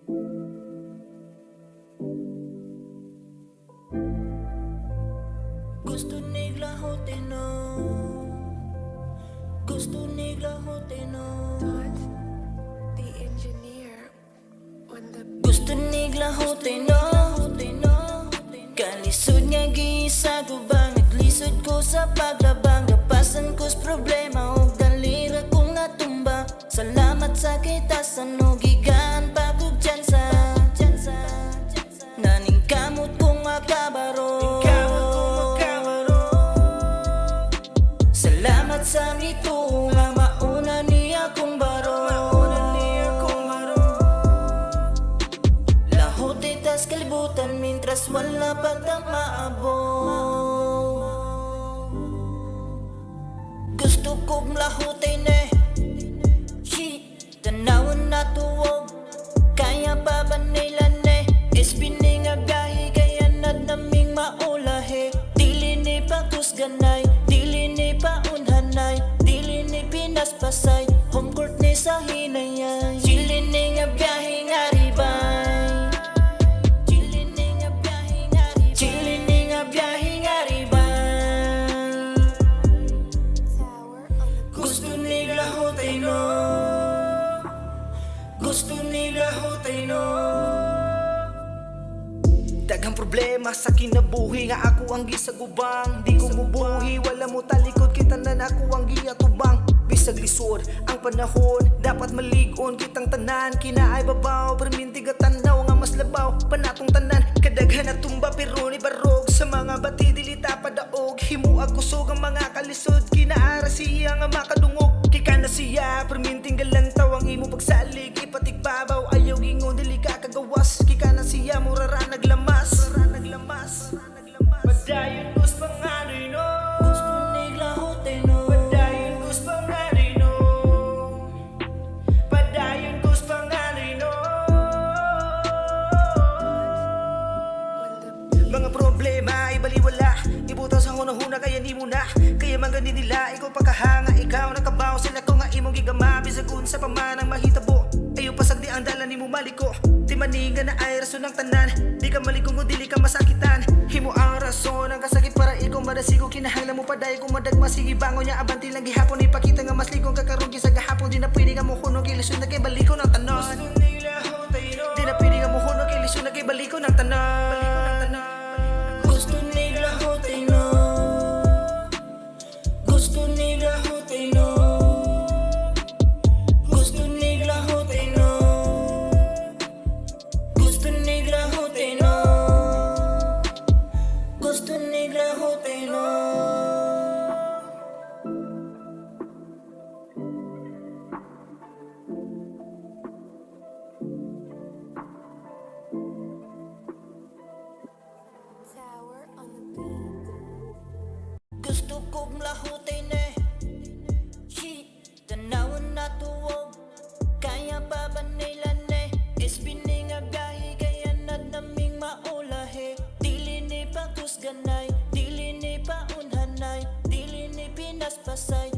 Gusto nigla hotino, gusto nigla hotino. The engineer on the Gusto nigla hotino, kalisod nga giisa gubang. Naglisod ko sa paglabang, gapasan ko's problema og dalira kong natumba. Salamat sa kitasan o gigaan pagod dyan sa naning kamot kong makabaro. Salamat sa nito nga mauna niya kong baro. Lahot itas kalibutan mintras wala pa tang maabot. Gusto kong lahutin shit, tanawan na tuwog. Kaya pa ba nila Espini nga gahi kaya nad naming maulahe. Dili ni pakusganay, dili ni paunhanay, dili ni pinaspasay, home court ni sa hinayay. Chili ni nga biyahe nga ribay, chili ni nga biyahe nga ribay, chili ni nga biyahe nga ribay. tower on the Gusto nila hotay no, gusto nila hotay no. Daghang problema sa kinabuhi nga ako ang gisagubang. Di ko mubuhi, wala mo talikod, kita na ako ang giatubang. Bisag lisod ang panahon, dapat maligon kitang tanan. Kinaay babaw, perminti gatanaw nga mas labaw. Panatong tanan, kadaghan na tumba pero ni barog. Sa mga bati dilita padaog, himuag kusog ang mga kalisod. Kinaara siya nga makadungog, kika na siya perminting galantaw ang imo pagsalig. Ipatigbabaw, ayaw gingon, dili ka kagawas. Kika na siya murara naglamas. Padayon kus panganoy no, Gusto nila hotay no, padayon kus panganoy no, padayon kus panganoy no. on the Mga problema ibaliwala, ibutaw sa hunahuna kaya ni mo na. Kaya man ganin nila, ikaw pagkahanga, ikaw nakabaw. Sila ko nga imong gigama, bisagun sa pamanang mahitabo. Ayaw pasagdi ang dala ni mo maliko, di maninga na ay rason ng tanan. Di ka maligong o dili ka masakitan, himo ang rason ang kasakit para ikaw madasigo. Kinahanglan mo paday kung madagma, sige bangon niya abanti lang gihapon. Ipakita nga mas ligong kakaroon sa gahapon. Di na pwede nga mo hunog ilisod na kay baliko ng tanan. Di na pwede nga mo hunog ilisod na kay baliko ng tanan. gusto nila hotay no, gusto nila hotay no, gusto nila hotay no, gusto nila hotay no, gusto nila hotay no. tower on the beat. Gusto kong lahutin shit, tanawan na tuwog. Kaya pa ba nila Espini nga gahi kaya nad naming maulahe. Dili ni pakusganay, dili ni paunhanay, dili ni pinaspasay,